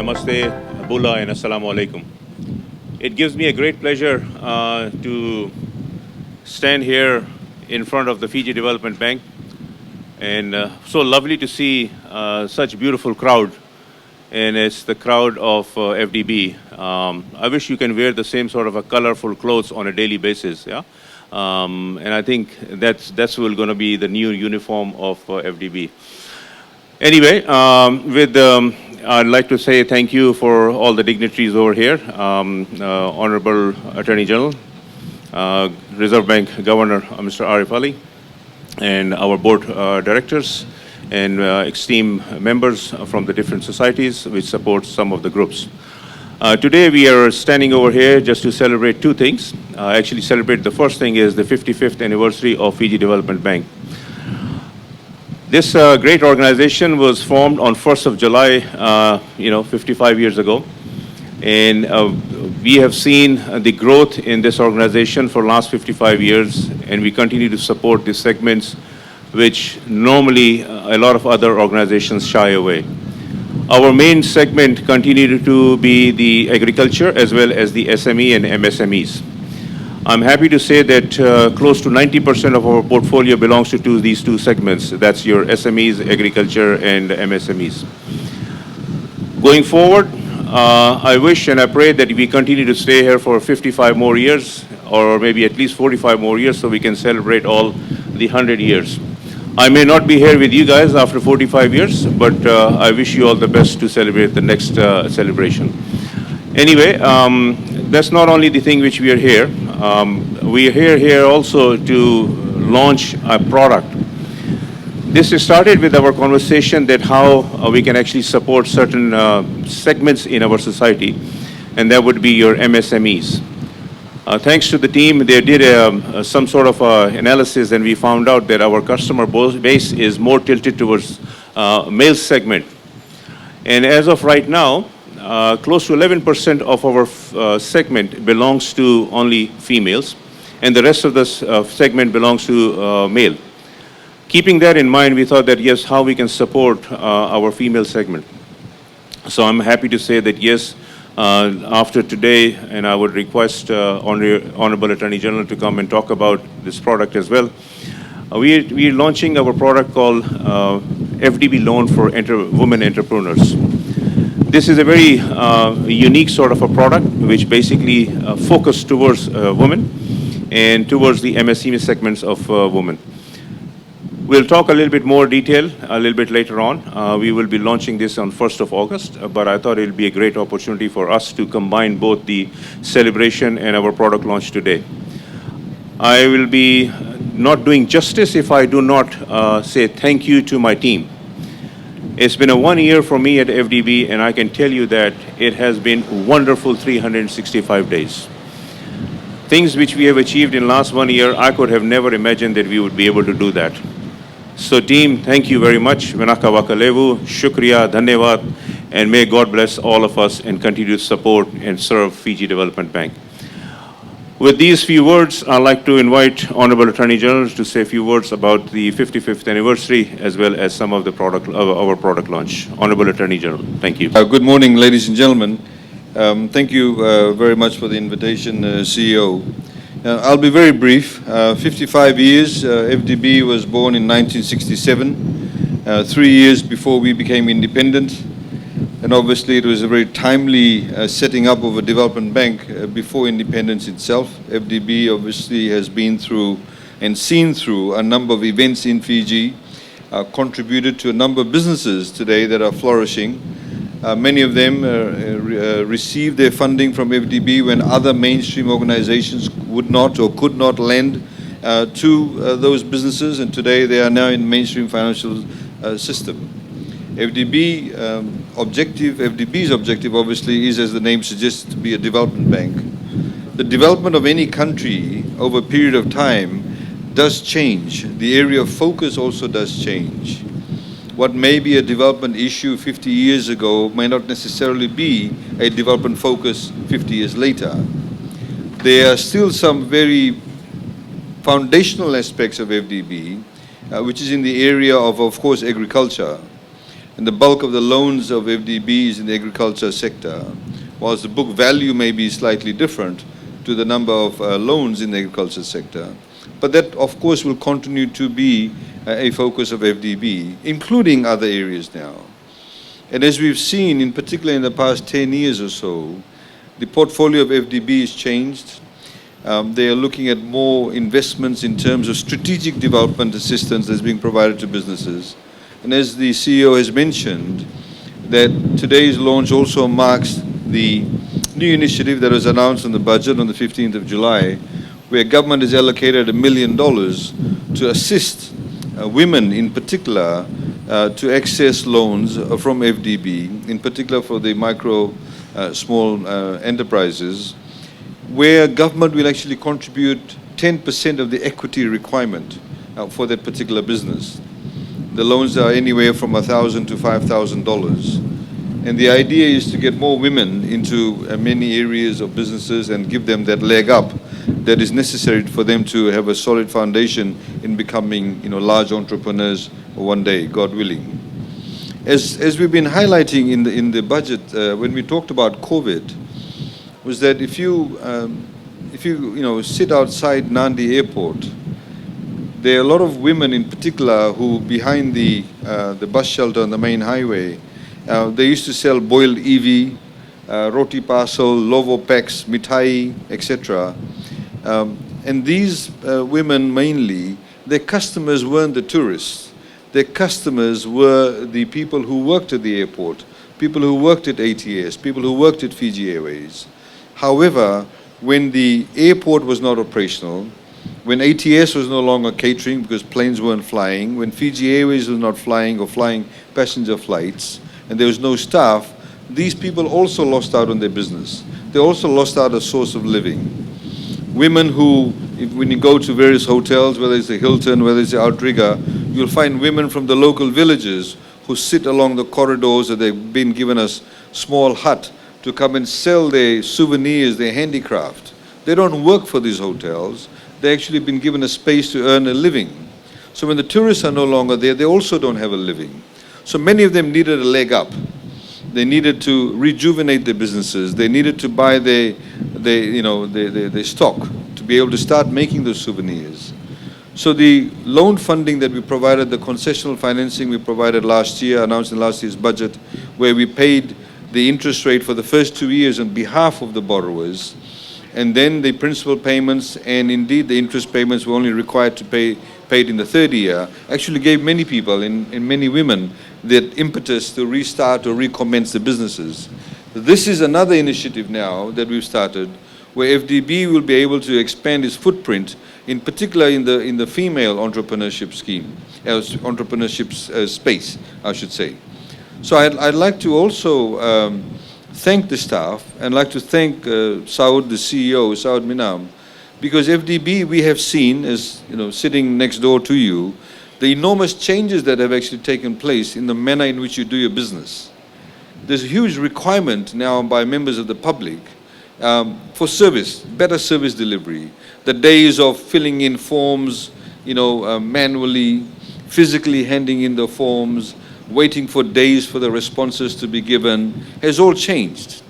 Namaste, Bula, and Assalamu alaikum. It gives me a great pleasure to stand here in front of the Fiji Development Bank, and so lovely to see such beautiful crowd, and it's the crowd of FDB. I wish you can wear the same sort of a colorful clothes on a daily basis, yeah. And I think that's going to be the new uniform of FDB. Anyway, I'd like to say thank you for all the dignitaries over here, Honorable Attorney General, Reserve Bank Governor Mr. Arif Ali, and our board directors, and esteemed members from the different societies which support some of the groups. Today we are standing over here just to celebrate two things. Actually celebrate, the first thing is the 55th anniversary of Fiji Development Bank. This great organization was formed on 1st of July, 55 years ago. And we have seen the growth in this organization for the last 55 years, and we continue to support the segments which normally a lot of other organizations shy away. Our main segment continued to be the agriculture as well as the SME and MSMEs. I'm happy to say that close to 90% of our portfolio belongs to these two segments. That's your SMEs, agriculture, and MSMEs. Going forward, I wish and I pray that we continue to stay here for 55 more years, or maybe at least 45 more years, so we can celebrate all the 100 years. I may not be here with you guys after 45 years, but I wish you all the best to celebrate the next celebration. Anyway, that's not only the thing which we are here. We are here also to launch a product. This started with our conversation that how we can actually support certain segments in our society, and that would be your MSMEs. Thanks to the team, they did some sort of analysis, and we found out that our customer base is more tilted towards male segment. And as of right now, close to 11% of our segment belongs to only females, and the rest of the segment belongs to male. Keeping that in mind, we thought that yes, how we can support our female segment. So I'm happy to say that yes, after today, and I would request Honorable Attorney General to come and talk about this product as well. We're launching our product called FDB Loan for Women Entrepreneurs. This is a very unique sort of a product which basically focuses towards women and towards the MSME segments of women. We'll talk a little bit more detail a little bit later on. We will be launching this on 1st of August, but I thought it'll be a great opportunity for us to combine both the celebration and our product launch today. I will be not doing justice if I do not say thank you to my team. It's been a 1 year for me at FDB, and I can tell you that it has been wonderful 365 days. Things which we have achieved in the last 1 year, I could have never imagined that we would be able to do that. So team, thank you very much. Vinaka Wakalevu, Shukriya, Dhanyavad, and may God bless all of us and continue to support and serve Fiji Development Bank. With these few words, I'd like to invite Honorable Attorney General to say a few words about the 55th anniversary as well as some of the our product launch. Honorable Attorney General, thank you. Good morning, ladies and gentlemen. Thank you very much for the invitation, CEO. I'll be very brief. 55 years, FDB was born in 1967, 3 years before we became independent. And obviously it was a very timely setting up of a development bank before independence itself. FDB obviously has been through and seen through a number of events in Fiji, contributed to a number of businesses today that are flourishing. Many of them received their funding from FDB when other mainstream organizations would not or could not lend to those businesses, and today they are now in the mainstream financial system. FDB's objective obviously is, as the name suggests, to be a development bank. The development of any country over a period of time does change. The area of focus also does change. What may be a development issue 50 years ago may not necessarily be a development focus 50 years later. There are still some very foundational aspects of FDB, which is in the area of course, agriculture. and the bulk of the loans of FDB is in the agriculture sector, whilst the book value may be slightly different to the number of loans in the agriculture sector. But that, of course, will continue to be a focus of FDB, including other areas now. And as we've seen, in particular in the past 10 years or so, the portfolio of FDB has changed. They are looking at more investments in terms of strategic development assistance that's being provided to businesses. And as the CEO has mentioned, that today's launch also marks the new initiative that was announced in the budget on the 15th of July, where government has allocated $1 million to assist women in particular to access loans from FDB, in particular for the micro, small enterprises, where government will actually contribute 10% of the equity requirement for that particular business. The loans are anywhere from $1,000 to $5,000. And the idea is to get more women into many areas of businesses and give them that leg up that is necessary for them to have a solid foundation in becoming, large entrepreneurs one day, God willing. As we've been highlighting in the budget, when we talked about COVID, was that if you sit outside Nandi Airport, there are a lot of women in particular who behind the bus shelter on the main highway, they used to sell boiled evi, roti parcel, lovo packs, mithai, etc. And these women mainly, their customers weren't the tourists. Their customers were the people who worked at the airport, people who worked at ATS, people who worked at Fiji Airways. However, when the airport was not operational, when ATS was no longer catering because planes weren't flying, when Fiji Airways was not flying or flying passenger flights, and there was no staff, these people also lost out on their business. They also lost out a source of living. Women who, when you go to various hotels, whether it's the Hilton, whether it's the Outrigger, you'll find women from the local villages who sit along the corridors, that they've been given a small hut to come and sell their souvenirs, their handicraft. They don't work for these hotels. They've actually been given a space to earn a living. So when the tourists are no longer there, they also don't have a living. So many of them needed a leg up. They needed to rejuvenate their businesses. They needed to buy their stock to be able to start making those souvenirs. So the loan funding that we provided, the concessional financing we provided last year, announced in last year's budget, where we paid the interest rate for the first 2 years on behalf of the borrowers, and then the principal payments and indeed the interest payments were only required to be paid in the third year, actually gave many people and many women that impetus to restart or recommence the businesses. This is another initiative now that we've started where FDB will be able to expand its footprint, in particular in the female entrepreneurship scheme, entrepreneurship space, I should say. So I'd like to also thank the staff and like to thank Saud, the CEO, Saud Minam, because FDB, we have seen, as sitting next door to you, the enormous changes that have actually taken place in the manner in which you do your business. There's a huge requirement now by members of the public for service, better service delivery. The days of filling in forms, manually, physically handing in the forms, waiting for days for the responses to be given, has all changed.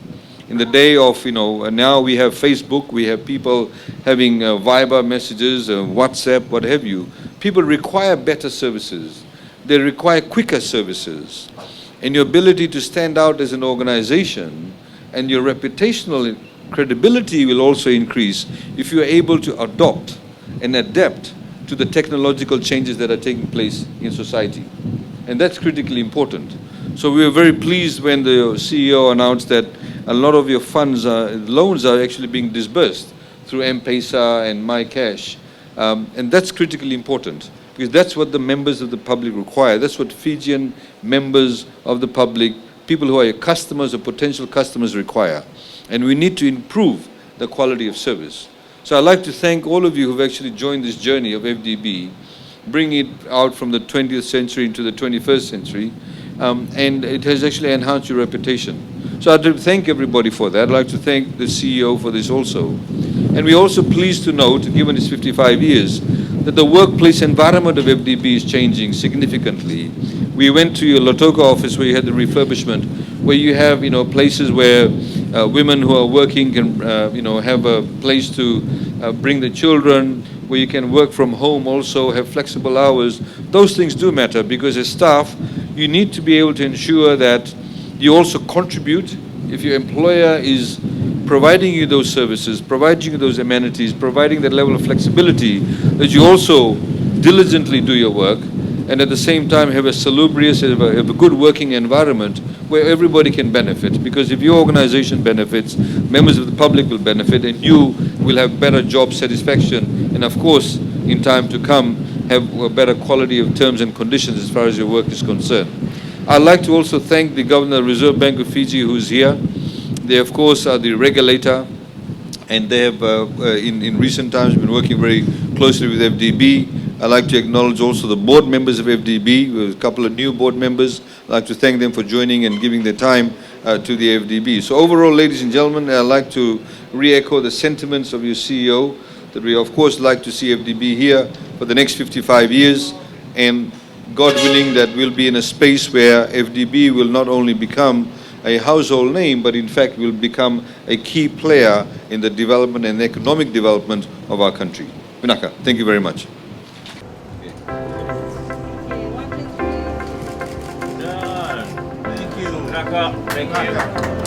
In the day of, now we have Facebook, we have people having Viber messages, WhatsApp, what have you. People require better services. They require quicker services. And your ability to stand out as an organization and your reputational credibility will also increase if you're able to adopt and adapt to the technological changes that are taking place in society. And that's critically important. So we were very pleased when the CEO announced that a lot of your funds, loans are actually being disbursed through M-Pesa and MyCash. And that's critically important because that's what the members of the public require. That's what Fijian members of the public, people who are your customers or potential customers require. And we need to improve the quality of service. So I'd like to thank all of you who've actually joined this journey of FDB, bringing it out from the 20th century into the 21st century, and it has actually enhanced your reputation. So I'd like to thank everybody for that. I'd like to thank the CEO for this also. And we're also pleased to note, given it's 55 years, that the workplace environment of FDB is changing significantly. We went to your Lotoka office where you had the refurbishment, where you have, places where women who are working can, have a place to bring the children, where you can work from home also, have flexible hours. Those things do matter because as staff, you need to be able to ensure that you also contribute. If your employer is providing you those services, providing you those amenities, providing that level of flexibility, that you also diligently do your work and at the same time have a salubrious, have a good working environment where everybody can benefit. Because if your organization benefits, members of the public will benefit and you will have better job satisfaction and of course in time to come have a better quality of terms and conditions as far as your work is concerned. I'd like to also thank the Governor of the Reserve Bank of Fiji who's here. They of course are the regulator and they have in recent times been working very closely with FDB. I'd like to acknowledge also the board members of FDB. We have a couple of new board members. I'd like to thank them for joining and giving their time to the FDB. So overall, ladies and gentlemen, I'd like to re-echo the sentiments of your CEO that we of course like to see FDB here for the next 55 years and God willing that we'll be in a space where FDB will not only become a household name, but in fact will become a key player in the development and economic development of our country. Vinaka, thank you very much. Thank you. Thank you.